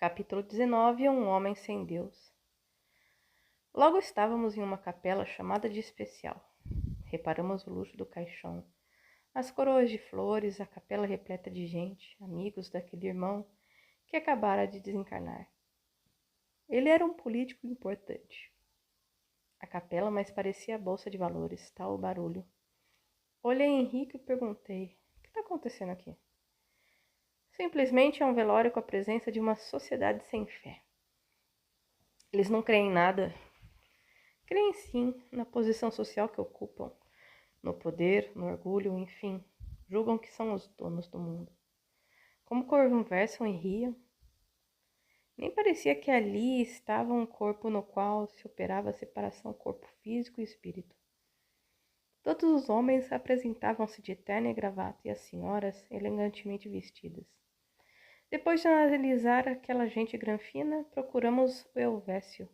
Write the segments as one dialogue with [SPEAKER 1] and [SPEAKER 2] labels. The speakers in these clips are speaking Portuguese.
[SPEAKER 1] Capítulo 19. Um homem sem Deus. Logo estávamos em uma capela chamada de especial. Reparamos o luxo do caixão, as coroas de flores, a capela repleta de gente, amigos daquele irmão que acabara de desencarnar. Ele era um político importante. A capela mais parecia a bolsa de valores, tal o barulho. Olhei Henrique e perguntei: o que está acontecendo aqui? Simplesmente é um velório com a presença de uma sociedade sem fé. Eles não creem em nada. Creem sim na posição social que ocupam, no poder, no orgulho, enfim. Julgam que são os donos do mundo. Como conversam e riam. Nem parecia que ali estava um corpo no qual se operava a separação corpo físico e espírito. Todos os homens apresentavam-se de terno e gravata e as senhoras elegantemente vestidas. Depois de analisar aquela gente granfina, procuramos o Elvésio.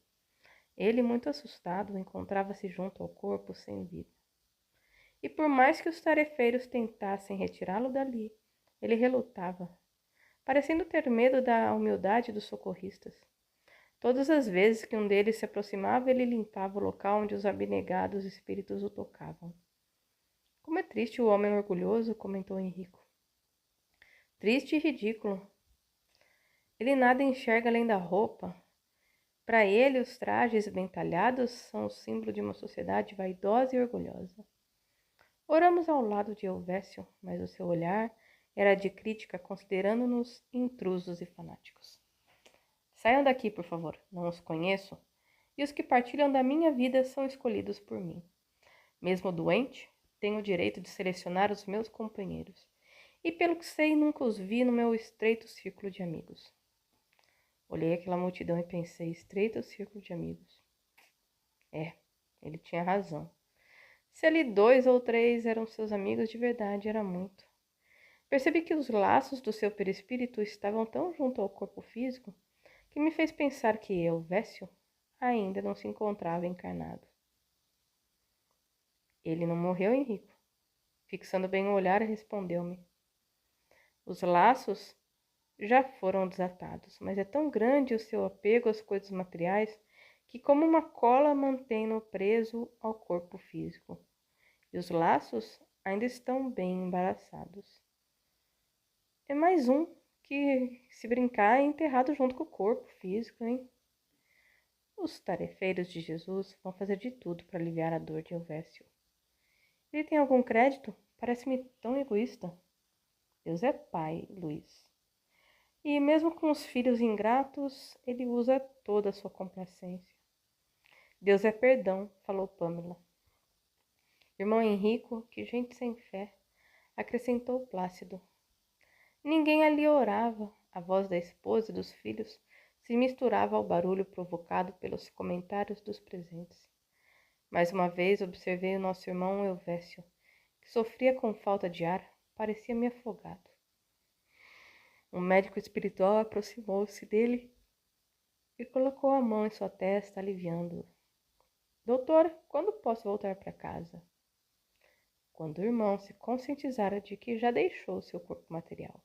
[SPEAKER 1] Ele, muito assustado, encontrava-se junto ao corpo sem vida. E por mais que os tarefeiros tentassem retirá-lo dali, ele relutava, parecendo ter medo da humildade dos socorristas. Todas as vezes que um deles se aproximava, ele limpava o local onde os abnegados espíritos o tocavam. Como é triste o homem orgulhoso, comentou Henrico. Triste e ridículo. Ele nada enxerga além da roupa. Para ele, os trajes bem talhados são o símbolo de uma sociedade vaidosa e orgulhosa. Oramos ao lado de Elvésio, mas o seu olhar era de crítica, considerando-nos intrusos e fanáticos. Saiam daqui, por favor, não os conheço, e os que partilham da minha vida são escolhidos por mim. Mesmo doente, tenho o direito de selecionar os meus companheiros, e pelo que sei, nunca os vi no meu estreito círculo de amigos. Olhei aquela multidão e pensei: estreito círculo de amigos. Ele tinha razão. Se ali 2 ou 3 eram seus amigos de verdade, era muito. Percebi que os laços do seu perispírito estavam tão junto ao corpo físico que me fez pensar que Elvésio ainda não se encontrava encarnado. Ele não morreu, Henrico? Fixando bem o olhar, respondeu-me. Os laços já foram desatados, mas é tão grande o seu apego às coisas materiais que, como uma cola, mantém-no preso ao corpo físico. E os laços ainda estão bem embaraçados. É mais um que, se brincar, é enterrado junto com o corpo físico, hein? Os tarefeiros de Jesus vão fazer de tudo para aliviar a dor de Elvésio. Ele tem algum crédito? Parece-me tão egoísta. Deus é pai, Luiz. E mesmo com os filhos ingratos, ele usa toda a sua complacência. Deus é perdão, falou Pamela. Irmão Henrico, que gente sem fé, acrescentou Plácido. Ninguém ali orava. A voz da esposa e dos filhos se misturava ao barulho provocado pelos comentários dos presentes. Mais uma vez observei o nosso irmão Elvésio, que sofria com falta de ar, parecia-me afogado. Um médico espiritual aproximou-se dele e colocou a mão em sua testa, aliviando-o. Doutor, quando posso voltar para casa? Quando o irmão se conscientizara de que já deixou seu corpo material,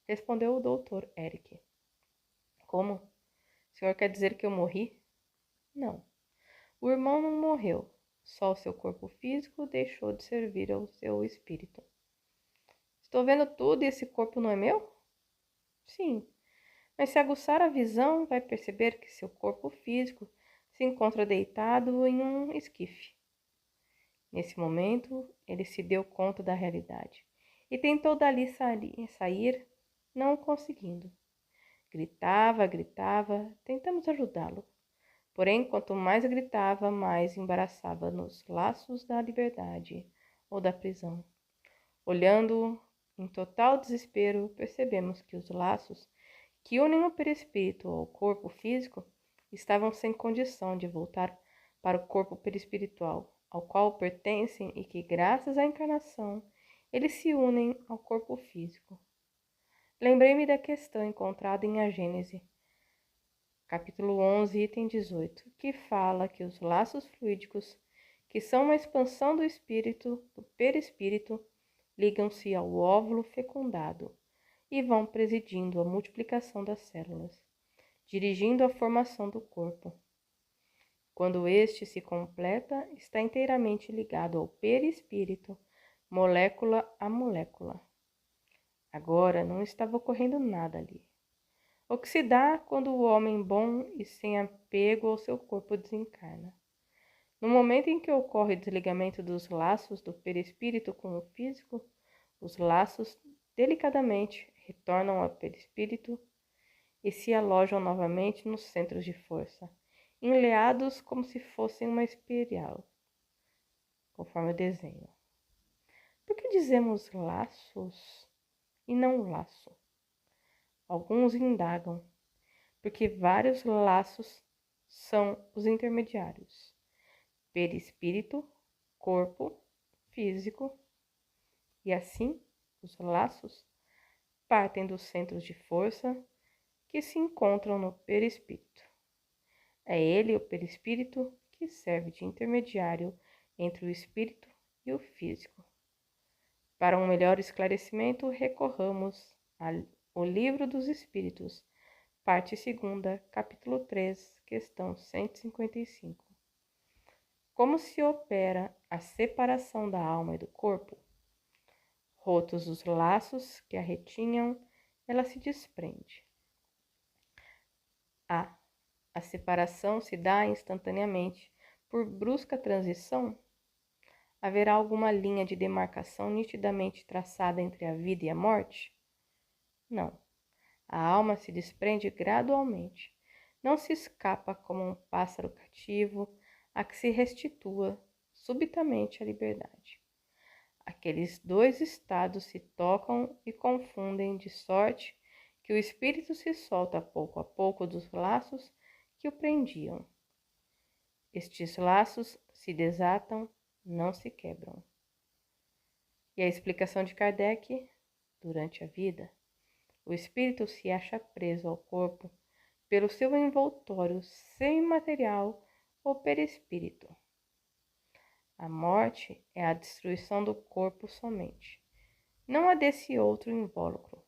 [SPEAKER 1] respondeu o doutor Eric. Como? O senhor quer dizer que eu morri? Não. O irmão não morreu. Só o seu corpo físico deixou de servir ao seu espírito. Estou vendo tudo e esse corpo não é meu? Sim. Mas se aguçar a visão, vai perceber que seu corpo físico se encontra deitado em um esquife. Nesse momento, ele se deu conta da realidade e tentou dali sair, não conseguindo. Gritava, tentamos ajudá-lo. Porém, quanto mais gritava, mais embaraçava nos laços da liberdade ou da prisão. Olhando-o em total desespero, percebemos que os laços que unem o perispírito ao corpo físico estavam sem condição de voltar para o corpo perispiritual, ao qual pertencem e que, graças à encarnação, eles se unem ao corpo físico. Lembrei-me da questão encontrada em A Gênese, capítulo 11, item 18, que fala que os laços fluídicos, que são uma expansão do espírito, do perispírito, ligam-se ao óvulo fecundado e vão presidindo a multiplicação das células. dirigindo a formação do corpo. Quando este se completa, está inteiramente ligado ao perispírito, molécula a molécula. Agora não estava ocorrendo nada ali. O que se dá quando o homem bom e sem apego ao seu corpo desencarna? No momento em que ocorre o desligamento dos laços do perispírito com o físico, os laços delicadamente retornam ao perispírito e se alojam novamente nos centros de força, enleados como se fossem uma espiral, conforme o desenho. Por que dizemos laços e não laço? Alguns indagam, porque vários laços são os intermediários: perispírito, corpo, físico, e assim os laços partem dos centros de força que se encontram no perispírito. É ele, o perispírito, que serve de intermediário entre o espírito e o físico. Para um melhor esclarecimento, recorramos ao Livro dos Espíritos, parte 2ª, capítulo 3, questão 155. Como se opera a separação da alma e do corpo? Rotos os laços que a retinham, ela se desprende. A separação se dá instantaneamente por brusca transição? Haverá alguma linha de demarcação nitidamente traçada entre a vida e a morte? Não. A alma se desprende gradualmente. Não se escapa como um pássaro cativo a que se restitua subitamente a liberdade. Aqueles dois estados se tocam e confundem de sorte que o espírito se solta pouco a pouco dos laços que o prendiam. Estes laços se desatam, não se quebram. E a explicação de Kardec: durante a vida, o espírito se acha preso ao corpo pelo seu envoltório semimaterial ou perispírito. A morte é a destruição do corpo somente, não a desse outro invólucro,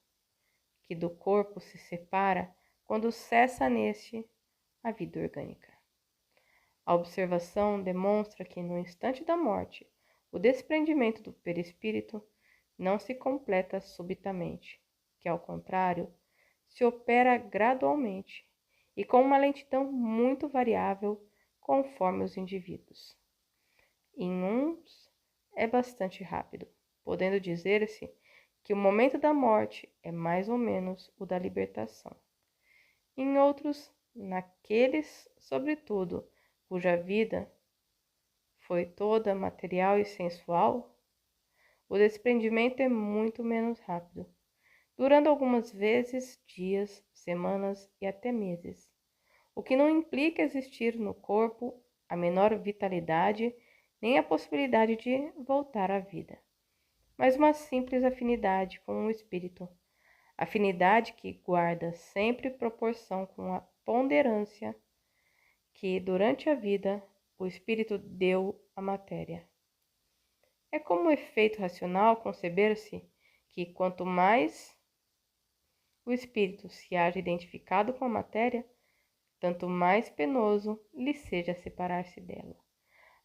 [SPEAKER 1] que do corpo se separa quando cessa neste a vida orgânica. A observação demonstra que no instante da morte, o desprendimento do perispírito não se completa subitamente, que ao contrário, se opera gradualmente e com uma lentidão muito variável conforme os indivíduos. Em uns é bastante rápido, podendo dizer-se que o momento da morte é mais ou menos o da libertação. Em outros, naqueles, sobretudo, cuja vida foi toda material e sensual, o desprendimento é muito menos rápido, durando algumas vezes dias, semanas e até meses, o que não implica existir no corpo a menor vitalidade nem a possibilidade de voltar à vida, mas uma simples afinidade com o espírito, afinidade que guarda sempre proporção com a ponderância que durante a vida o espírito deu à matéria. É como efeito racional conceber-se que quanto mais o espírito se haja identificado com a matéria, tanto mais penoso lhe seja separar-se dela.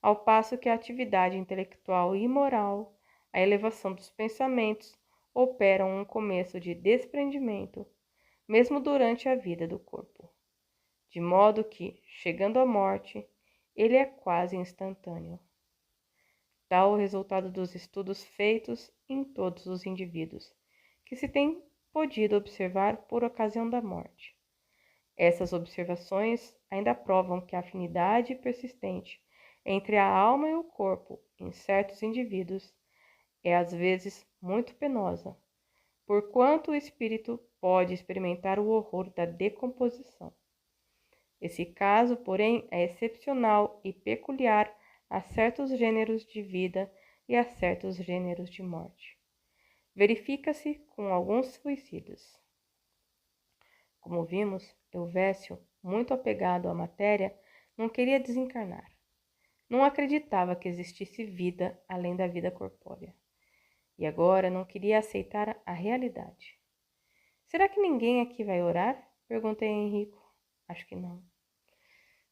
[SPEAKER 1] Ao passo que a atividade intelectual e moral, a elevação dos pensamentos, operam um começo de desprendimento, mesmo durante a vida do corpo, de modo que, chegando à morte, ele é quase instantâneo. Tal o resultado dos estudos feitos em todos os indivíduos, que se tem podido observar por ocasião da morte. Essas observações ainda provam que a afinidade persistente entre a alma e o corpo em certos indivíduos é às vezes muito penosa, porquanto o espírito pode experimentar o horror da decomposição. Esse caso, porém, é excepcional e peculiar a certos gêneros de vida e a certos gêneros de morte. Verifica-se com alguns suicidas. Como vimos, Helvécio, muito apegado à matéria, não queria desencarnar. Não acreditava que existisse vida além da vida corpórea. E agora não queria aceitar a realidade. Será que ninguém aqui vai orar? Perguntei a Henrico. Acho que não.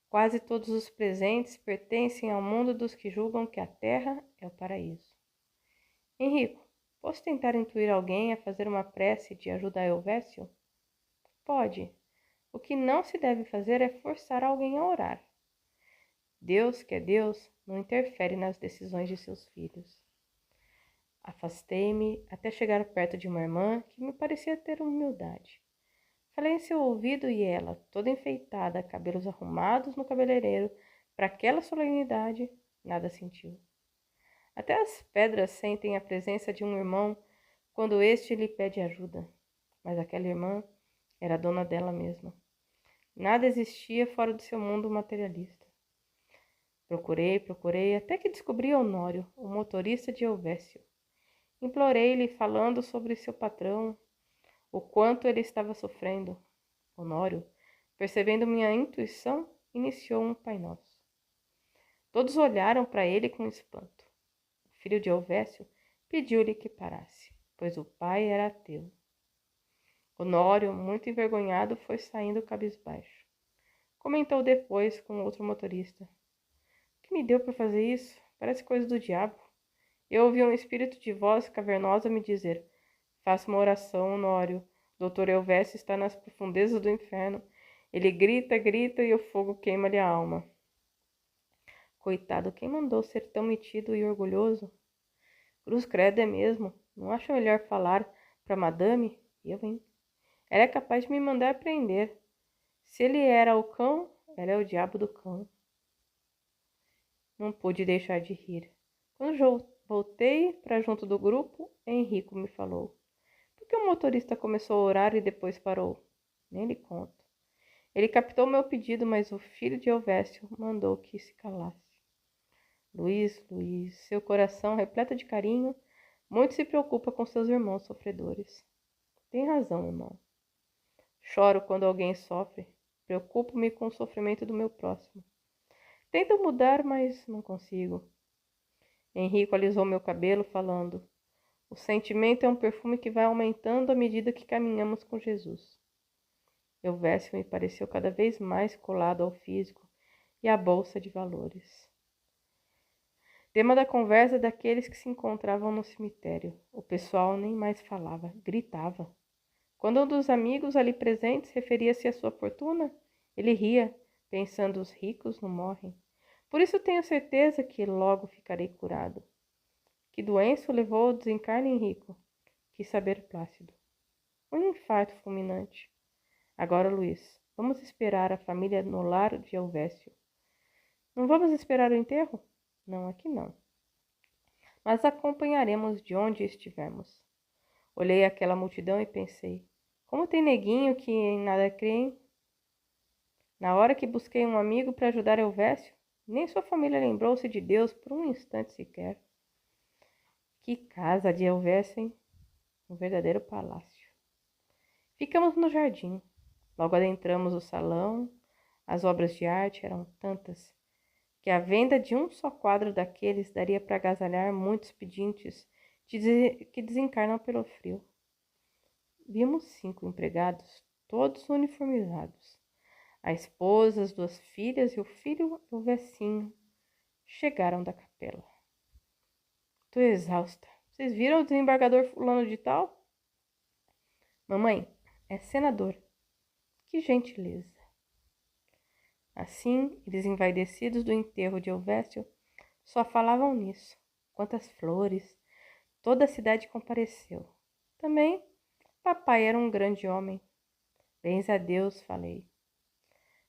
[SPEAKER 1] Quase todos os presentes pertencem ao mundo dos que julgam que a terra é o paraíso. Henrico, posso tentar intuir alguém a fazer uma prece de ajuda a Elvésio? Pode. O que não se deve fazer é forçar alguém a orar. Deus, que é Deus, não interfere nas decisões de seus filhos. Afastei-me até chegar perto de uma irmã que me parecia ter humildade. Falei em seu ouvido e ela, toda enfeitada, cabelos arrumados no cabeleireiro, para aquela solenidade, nada sentiu. Até as pedras sentem a presença de um irmão quando este lhe pede ajuda. Mas aquela irmã era dona dela mesma. Nada existia fora do seu mundo materialista. Procurei, até que descobri Honório, o motorista de Elvésio. Implorei-lhe, falando sobre seu patrão, o quanto ele estava sofrendo. Honório, percebendo minha intuição, iniciou um Pai Nosso. Todos olharam para ele com espanto. O filho de Elvésio pediu-lhe que parasse, pois o pai era ateu. Honório, muito envergonhado, foi saindo cabisbaixo. Comentou depois com outro motorista. O que me deu para fazer isso? Parece coisa do diabo. Eu ouvi um espírito de voz cavernosa me dizer: faça uma oração, Honório. Doutor Elvésio está nas profundezas do inferno. Ele grita, grita e o fogo queima-lhe a alma. Coitado, quem mandou ser tão metido e orgulhoso? Cruz credo é mesmo. Não acha melhor falar para madame? Eu, hein? Ela é capaz de me mandar prender. Se ele era o cão, ela é o diabo do cão. Não pude deixar de rir. Quando voltei para junto do grupo, Henrico me falou. Por que o motorista começou a orar e depois parou? Nem lhe conto. Ele captou meu pedido, mas o filho de Elvésio mandou que se calasse. Luiz, seu coração repleto de carinho, muito se preocupa com seus irmãos sofredores. Tem razão, irmão. Choro quando alguém sofre. Preocupo-me com o sofrimento do meu próximo. Tento mudar, mas não consigo. Henrico alisou meu cabelo, falando: o sentimento é um perfume que vai aumentando à medida que caminhamos com Jesus. Elvésio me pareceu cada vez mais colado ao físico e à bolsa de valores. Tema da conversa daqueles que se encontravam no cemitério. O pessoal nem mais falava, gritava. Quando um dos amigos ali presentes referia-se à sua fortuna, ele ria, pensando: os ricos não morrem. Por isso tenho certeza que logo ficarei curado. Que doença o levou ao desencarne, Henrico? Quis saber Plácido. Um infarto fulminante. Agora, Luiz, vamos esperar a família no lar de Elvésio. Não vamos esperar o enterro? Não, aqui não. Mas acompanharemos de onde estivermos. Olhei aquela multidão e pensei: como tem neguinho que em nada crê? Na hora que busquei um amigo para ajudar Elvésio, nem sua família lembrou-se de Deus por um instante sequer. Que casa de Elvésio, hein? Um verdadeiro palácio. Ficamos no jardim. Logo adentramos o salão. As obras de arte eram tantas que a venda de um só quadro daqueles daria para agasalhar muitos pedintes que desencarnam pelo frio. Vimos 5 empregados, todos uniformizados. A esposa, as 2 filhas e o filho e o vecinho chegaram da capela. Tô exausta. Vocês viram o desembargador fulano de tal? Mamãe, é senador. Que gentileza. Assim, eles envaidecidos do enterro de Elvésio só falavam nisso. Quantas flores! Toda a cidade compareceu. Também, papai era um grande homem. Bens a Deus, falei.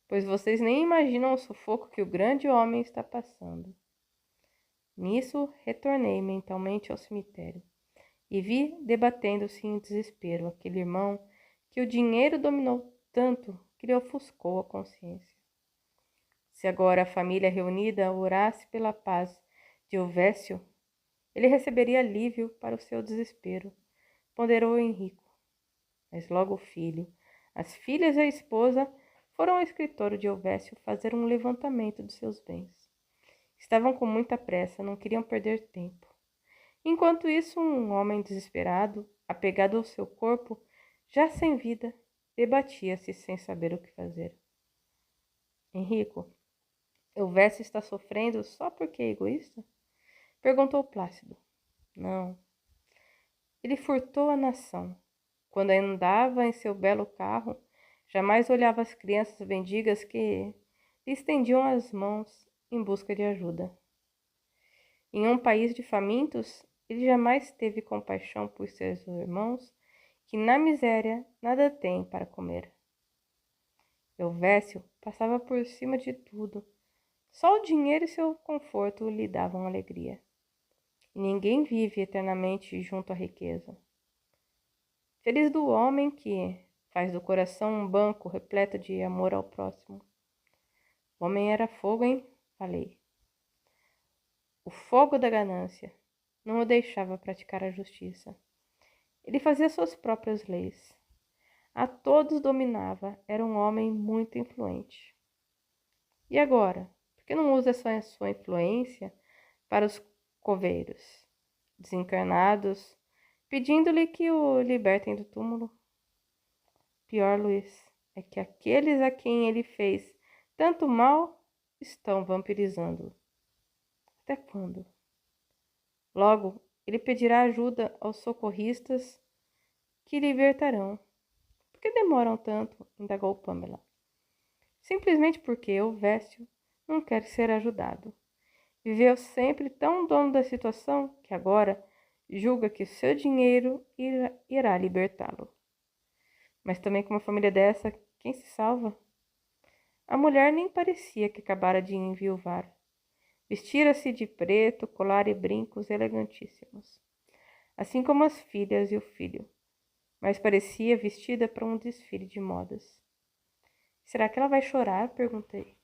[SPEAKER 1] Pois vocês nem imaginam o sufoco que o grande homem está passando. Nisso, retornei mentalmente ao cemitério e vi, debatendo-se em desespero, aquele irmão que o dinheiro dominou tanto que lhe ofuscou a consciência. Se agora a família reunida orasse pela paz de Elvésio, ele receberia alívio para o seu desespero, ponderou Henrico. Mas logo o filho, as filhas e a esposa foram ao escritório de Elvésio fazer um levantamento dos seus bens. Estavam com muita pressa, não queriam perder tempo. Enquanto isso, um homem desesperado, apegado ao seu corpo, já sem vida, debatia-se sem saber o que fazer. Henrico, Elvésio está sofrendo só porque é egoísta? Perguntou Plácido. Não. Ele furtou a nação. Quando andava em seu belo carro, jamais olhava as crianças mendigas que lhe estendiam as mãos em busca de ajuda. Em um país de famintos, ele jamais teve compaixão por seus irmãos que na miséria nada têm para comer. Elvésio passava por cima de tudo. Só o dinheiro e seu conforto lhe davam alegria. E ninguém vive eternamente junto à riqueza. Feliz do homem que faz do coração um banco repleto de amor ao próximo. O homem era fogo, hein? Falei. O fogo da ganância não o deixava praticar a justiça. Ele fazia suas próprias leis. A todos dominava, era um homem muito influente. E agora? Por que não usa essa sua influência para os coveiros, desencarnados, pedindo-lhe que o libertem do túmulo? Pior, Luiz, é que aqueles a quem ele fez tanto mal estão vampirizando-o. Até quando? Logo, ele pedirá ajuda aos socorristas que libertarão. Por que demoram tanto? Indagou Pamela. Simplesmente porque o Vécio não quer ser ajudado. Viveu sempre tão dono da situação que agora julga que seu dinheiro irá libertá-lo. Mas também com uma família dessa, quem se salva? A mulher nem parecia que acabara de enviuvar. Vestira-se de preto, colar e brincos elegantíssimos, assim como as filhas e o filho, mas parecia vestida para um desfile de modas. Será que ela vai chorar? Perguntei.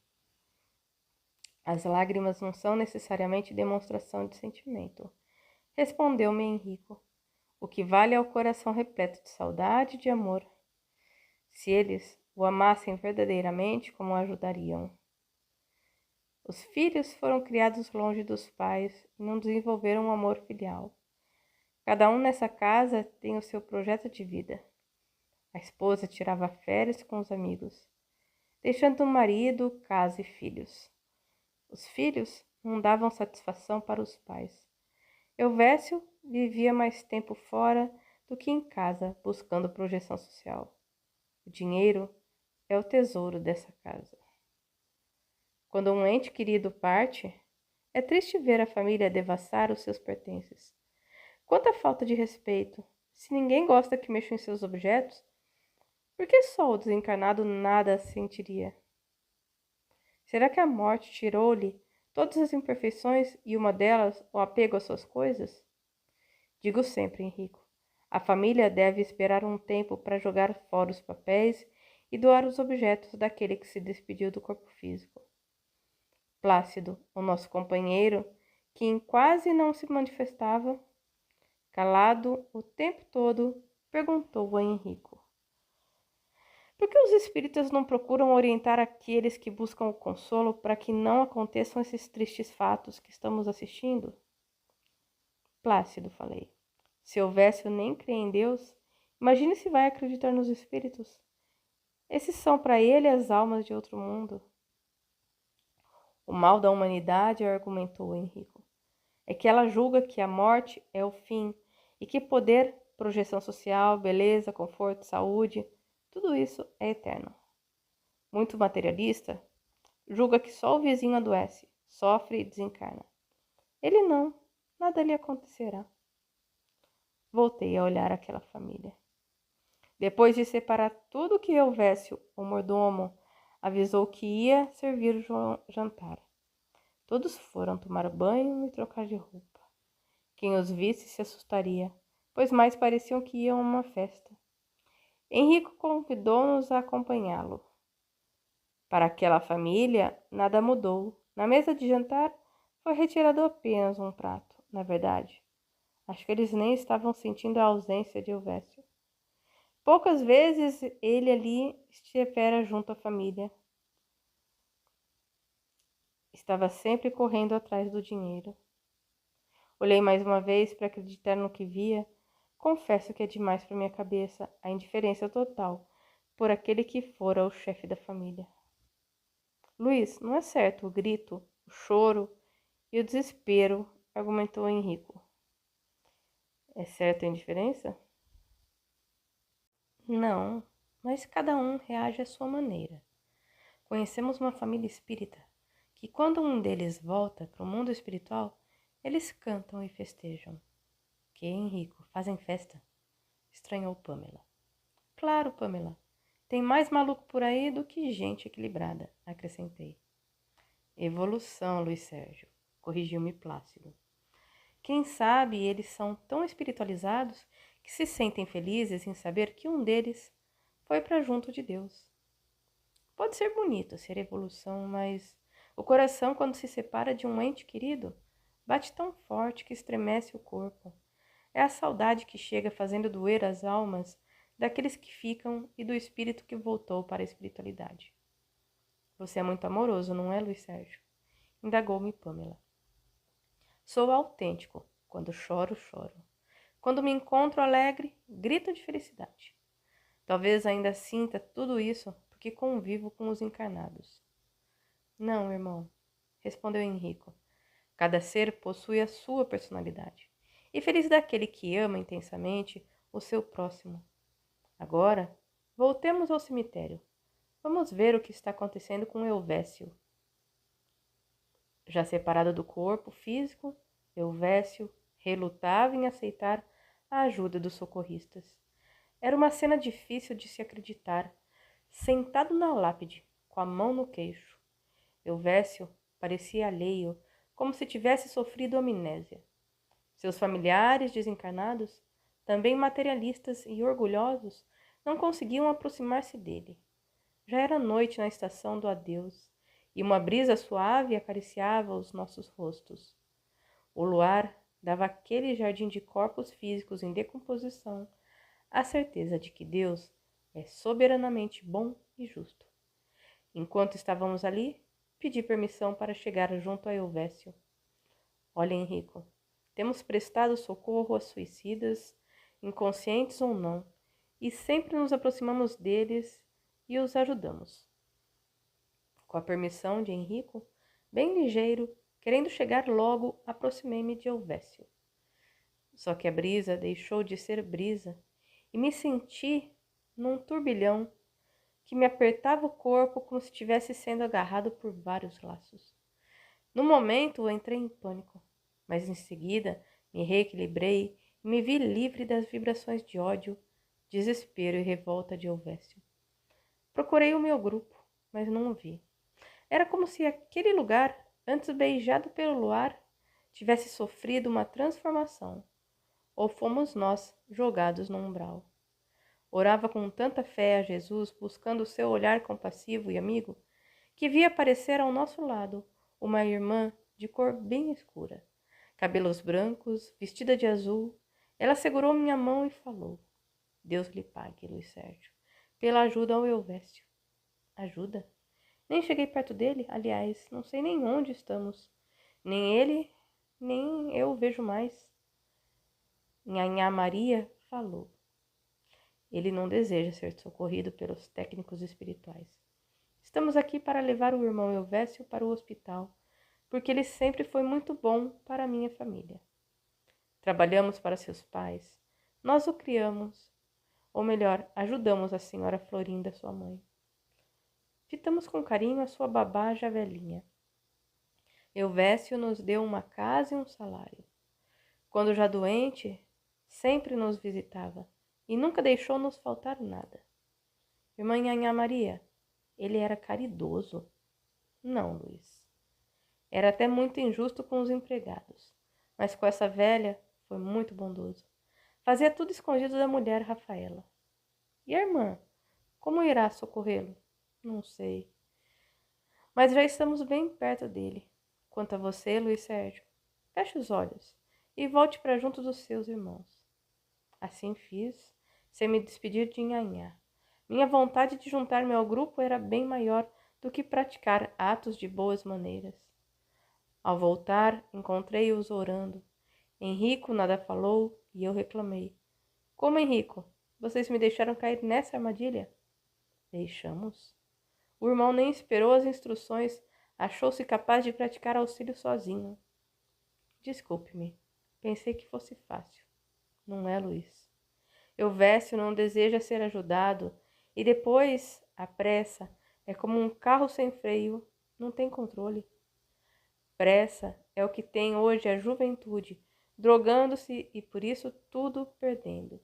[SPEAKER 1] As lágrimas não são necessariamente demonstração de sentimento, respondeu-me Henrico. O que vale é o coração repleto de saudade e de amor. Se eles o amassem verdadeiramente, como o ajudariam? Os filhos foram criados longe dos pais e não desenvolveram um amor filial. Cada um nessa casa tem o seu projeto de vida. A esposa tirava férias com os amigos, deixando o marido, casa e filhos. Os filhos não davam satisfação para os pais. Elvésio vivia mais tempo fora do que em casa, buscando projeção social. O dinheiro é o tesouro dessa casa. Quando um ente querido parte, é triste ver a família devassar os seus pertences. Quanta falta de respeito! Se ninguém gosta que mexam em seus objetos, por que só o desencarnado nada sentiria? Será que a morte tirou-lhe todas as imperfeições e uma delas o apego às suas coisas? Digo sempre, Henrico, a família deve esperar um tempo para jogar fora os papéis e doar os objetos daquele que se despediu do corpo físico. Plácido, o nosso companheiro, que quase não se manifestava, calado o tempo todo, perguntou a Henrico: por que os espíritas não procuram orientar aqueles que buscam o consolo para que não aconteçam esses tristes fatos que estamos assistindo? Plácido, falei. Se houvesse nem crer em Deus, imagine se vai acreditar nos espíritos. Esses são para ele as almas de outro mundo. O mal da humanidade, argumentou Henrico, é que ela julga que a morte é o fim e que poder, projeção social, beleza, conforto, saúde, tudo isso é eterno. Muito materialista, julga que só o vizinho adoece, sofre e desencarna. Ele não, nada lhe acontecerá. Voltei a olhar aquela família. Depois de separar tudo que Elvésio, o mordomo, avisou que ia servir o jantar. Todos foram tomar banho e trocar de roupa. Quem os visse se assustaria, pois mais pareciam que iam a uma festa. Henrico convidou-nos a acompanhá-lo. Para aquela família, nada mudou. Na mesa de jantar, foi retirado apenas um prato. Na verdade, acho que eles nem estavam sentindo a ausência de Elvésio. Poucas vezes ele ali estivera junto à família. Estava sempre correndo atrás do dinheiro. Olhei mais uma vez para acreditar no que via. Confesso que é demais para minha cabeça a indiferença total por aquele que fora o chefe da família. Luiz, não é certo o grito, o choro e o desespero, argumentou Henrico. É certa a indiferença? Não, mas cada um reage à sua maneira. Conhecemos uma família espírita que, quando um deles volta para o mundo espiritual, eles cantam e festejam. Que, Henrico, fazem festa? Estranhou Pamela. Claro, Pamela. Tem mais maluco por aí do que gente equilibrada, acrescentei. Evolução, Luiz Sérgio, corrigiu-me Plácido. Quem sabe eles são tão espiritualizados que se sentem felizes em saber que um deles foi para junto de Deus. Pode ser bonito ser evolução, mas o coração, quando se separa de um ente querido, bate tão forte que estremece o corpo. É a saudade que chega fazendo doer as almas daqueles que ficam e do espírito que voltou para a espiritualidade. Você é muito amoroso, não é, Luiz Sérgio? Indagou-me Pamela. Sou autêntico. Quando choro, choro. Quando me encontro alegre, grito de felicidade. Talvez ainda sinta tudo isso porque convivo com os encarnados. Não, irmão, respondeu Henrico. Cada ser possui a sua personalidade. E feliz daquele que ama intensamente o seu próximo. Agora, voltemos ao cemitério. Vamos ver o que está acontecendo com Elvésio. Já separado do corpo físico, Elvésio relutava em aceitar a ajuda dos socorristas. Era uma cena difícil de se acreditar. Sentado na lápide, com a mão no queixo, Elvésio parecia alheio, como se tivesse sofrido amnésia. Seus familiares desencarnados, também materialistas e orgulhosos, não conseguiam aproximar-se dele. Já era noite na estação do adeus, e uma brisa suave acariciava os nossos rostos. O luar dava àquele jardim de corpos físicos em decomposição a certeza de que Deus é soberanamente bom e justo. Enquanto estávamos ali, pedi permissão para chegar junto a Elvésio. Olha, Henrico, temos prestado socorro a suicidas, inconscientes ou não, e sempre nos aproximamos deles e os ajudamos. Com a permissão de Henrico, bem ligeiro, querendo chegar logo, aproximei-me de Elvésio. Só que a brisa deixou de ser brisa e me senti num turbilhão que me apertava o corpo como se estivesse sendo agarrado por vários laços. No momento, entrei em pânico, mas em seguida me reequilibrei e me vi livre das vibrações de ódio, desespero e revolta de Elvésio. Procurei o meu grupo, mas não o vi. Era como se aquele lugar, antes beijado pelo luar, tivesse sofrido uma transformação, ou fomos nós jogados no umbral. Orava com tanta fé a Jesus, buscando o seu olhar compassivo e amigo, que vi aparecer ao nosso lado uma irmã de cor bem escura, cabelos brancos, vestida de azul. Ela segurou minha mão e falou: Deus lhe pague, Luiz Sérgio, pela ajuda ao Elvésio. Ajuda? Nem cheguei perto dele, aliás, não sei nem onde estamos. Nem ele, nem eu vejo mais. Nhanhá Maria falou: ele não deseja ser socorrido pelos técnicos espirituais. Estamos aqui para levar o irmão Elvésio para o hospital, porque ele sempre foi muito bom para a minha família. Trabalhamos para seus pais, nós o criamos, ou melhor, ajudamos a senhora Florinda, sua mãe. Fitamos com carinho a sua babá já velhinha. Elvésio nos deu uma casa e um salário. Quando já doente, sempre nos visitava e nunca deixou nos faltar nada. Irmã Nhanhá Maria, ele era caridoso. Não, Luiz. Era até muito injusto com os empregados, mas com essa velha foi muito bondoso. Fazia tudo escondido da mulher Rafaela. E a irmã? Como irá socorrê-lo? Não sei. Mas já estamos bem perto dele. Quanto a você, Luiz Sérgio, feche os olhos e volte para junto dos seus irmãos. Assim fiz, sem me despedir de Nhanhá. Minha vontade de juntar-me ao grupo era bem maior do que praticar atos de boas maneiras. Ao voltar, encontrei-os orando. Henrico nada falou e eu reclamei. Como, Henrico? Vocês me deixaram cair nessa armadilha? Deixamos. O irmão nem esperou as instruções, achou-se capaz de praticar auxílio sozinho. Desculpe-me, pensei que fosse fácil. Não é, Luiz. Eusébio não deseja ser ajudado e depois, a pressa, é como um carro sem freio, não tem controle. Pressa é o que tem hoje a juventude, drogando-se e por isso tudo perdendo,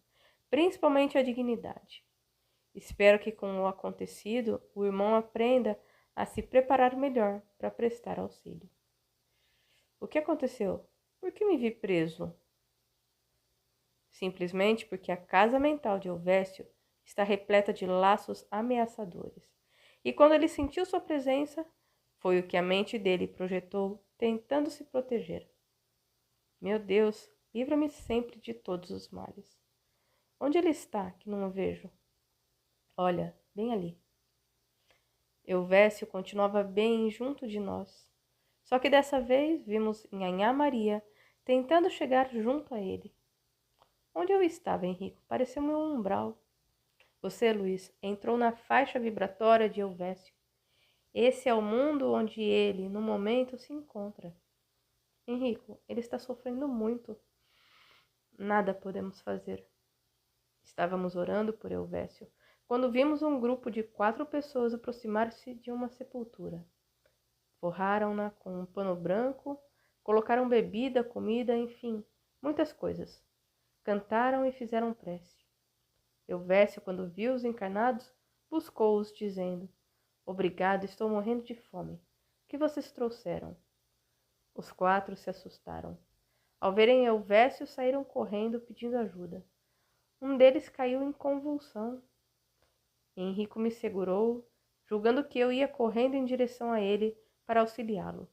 [SPEAKER 1] principalmente a dignidade. Espero que com o acontecido o irmão aprenda a se preparar melhor para prestar auxílio. O que aconteceu? Por que me vi preso? Simplesmente porque a casa mental de Eusébio está repleta de laços ameaçadores. E quando ele sentiu sua presença, foi o que a mente dele projetou, tentando se proteger. Meu Deus, livra-me sempre de todos os males. Onde ele está, que não o vejo? Olha, bem ali. Eusébio continuava bem junto de nós. Só que dessa vez vimos Nhanhá Maria tentando chegar junto a ele. Onde eu estava, Henrico? Pareceu-me um umbral. Você, Luiz, entrou na faixa vibratória de Eusébio. Esse é o mundo onde ele, no momento, se encontra. Henrico, ele está sofrendo muito. Nada podemos fazer. Estávamos orando por Eusébio, quando vimos um grupo de 4 pessoas aproximar-se de uma sepultura. Forraram-na com um pano branco, colocaram bebida, comida, enfim, muitas coisas. Cantaram e fizeram prece. Eusébio, quando viu os encarnados, buscou-os, dizendo: Obrigado, estou morrendo de fome. O que vocês trouxeram? Os 4 se assustaram. Ao verem Eusébio, saíram correndo, pedindo ajuda. Um deles caiu em convulsão. Henrico me segurou, julgando que eu ia correndo em direção a ele para auxiliá-lo.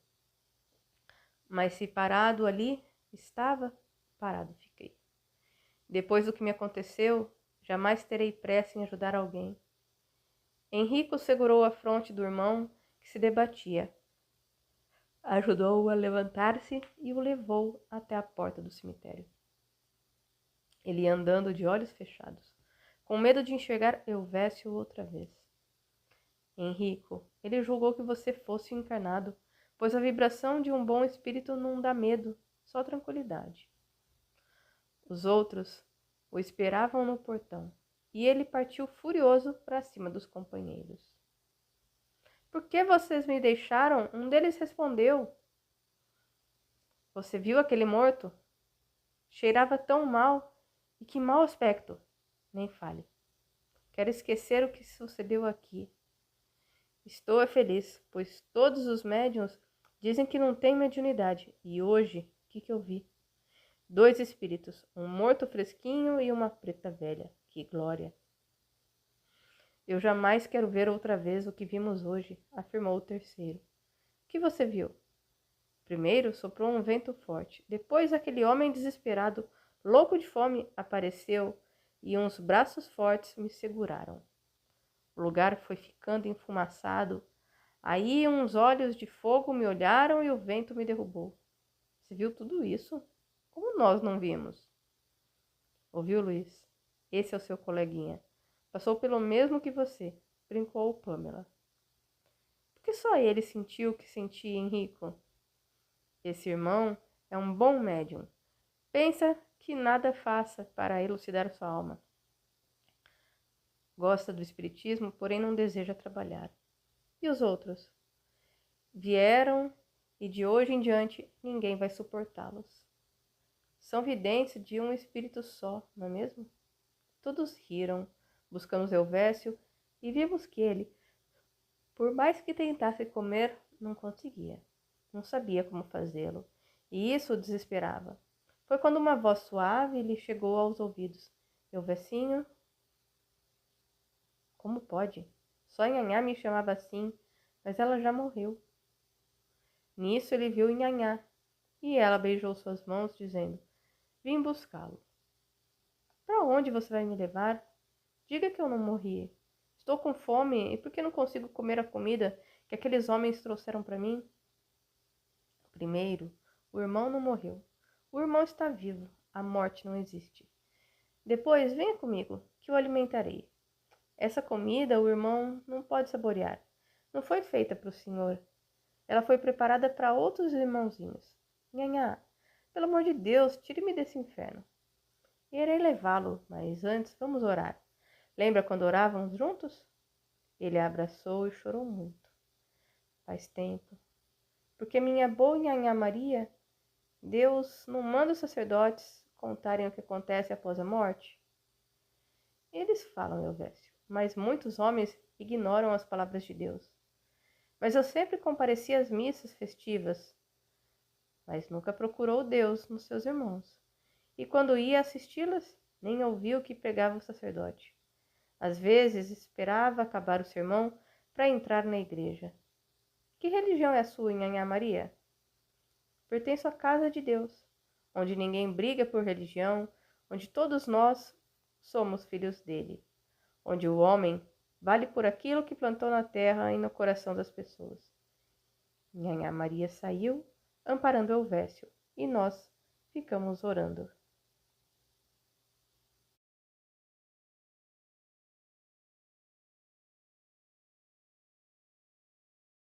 [SPEAKER 1] Mas se parado ali estava, parado fiquei. Depois do que me aconteceu, jamais terei pressa em ajudar alguém. Henrico segurou a fronte do irmão, que se debatia. Ajudou-o a levantar-se e o levou até a porta do cemitério. Ele ia andando de olhos fechados, com medo de enxergar Eusébio outra vez. Henrico, ele julgou que você fosse encarnado, pois a vibração de um bom espírito não dá medo, só tranquilidade. Os outros o esperavam no portão, e ele partiu furioso para cima dos companheiros. Por que vocês me deixaram? Um deles respondeu. Você viu aquele morto? Cheirava tão mal, e que mau aspecto. Nem fale. Quero esquecer o que sucedeu aqui. Estou feliz, pois todos os médiuns dizem que não tem mediunidade. E hoje, o que eu vi? 2 espíritos, um morto fresquinho e uma preta velha. Que glória! Eu jamais quero ver outra vez o que vimos hoje, afirmou o terceiro. O que você viu? Primeiro soprou um vento forte. Depois aquele homem desesperado, louco de fome, apareceu e uns braços fortes me seguraram. O lugar foi ficando enfumaçado. Aí uns olhos de fogo me olharam e o vento me derrubou. Você viu tudo isso? Como nós não vimos? Ouviu, Luiz? Esse é o seu coleguinha. Passou pelo mesmo que você, brincou Pamela. Por que só ele sentiu o que sentia Henrico? Esse irmão é um bom médium. Pensa que nada faça para elucidar sua alma. Gosta do espiritismo, porém não deseja trabalhar. E os outros? Vieram e de hoje em diante ninguém vai suportá-los. São videntes de um espírito só, não é mesmo? Todos riram, buscamos Eusébio e vimos que ele, por mais que tentasse comer, não conseguia. Não sabia como fazê-lo, e isso o desesperava. Foi quando uma voz suave lhe chegou aos ouvidos. Euvecinho? Como pode? Só Nhanhá me chamava assim, mas ela já morreu. Nisso ele viu Nhanhá, e ela beijou suas mãos, dizendo: Vim buscá-lo. Para onde você vai me levar? Diga que eu não morri. Estou com fome, e por que não consigo comer a comida que aqueles homens trouxeram para mim? Primeiro, o irmão não morreu. O irmão está vivo. A morte não existe. Depois, venha comigo, que o alimentarei. Essa comida o irmão não pode saborear, Não foi feita para o senhor. Ela foi preparada para outros irmãozinhos. Nhanhá, pelo amor de Deus, tire-me desse inferno. Irei levá-lo, mas antes vamos orar. Lembra quando orávamos juntos? Ele a abraçou e chorou muito. Faz tempo. Porque minha boa Nhanhá Maria, Deus não manda os sacerdotes contarem o que acontece após a morte? Eles falam, Elvésio, mas muitos homens ignoram as palavras de Deus. Mas eu sempre compareci às missas festivas, mas nunca procurou Deus nos seus irmãos. E quando ia assisti-las, nem ouvia o que pregava o sacerdote. Às vezes esperava acabar o sermão para entrar na igreja. Que religião é a sua, Nhanhá Maria? Pertenço à casa de Deus, onde ninguém briga por religião, onde todos nós somos filhos dele, onde o homem vale por aquilo que plantou na terra e no coração das pessoas. Nhanhá Maria saiu, amparando Elvésio, e nós ficamos orando.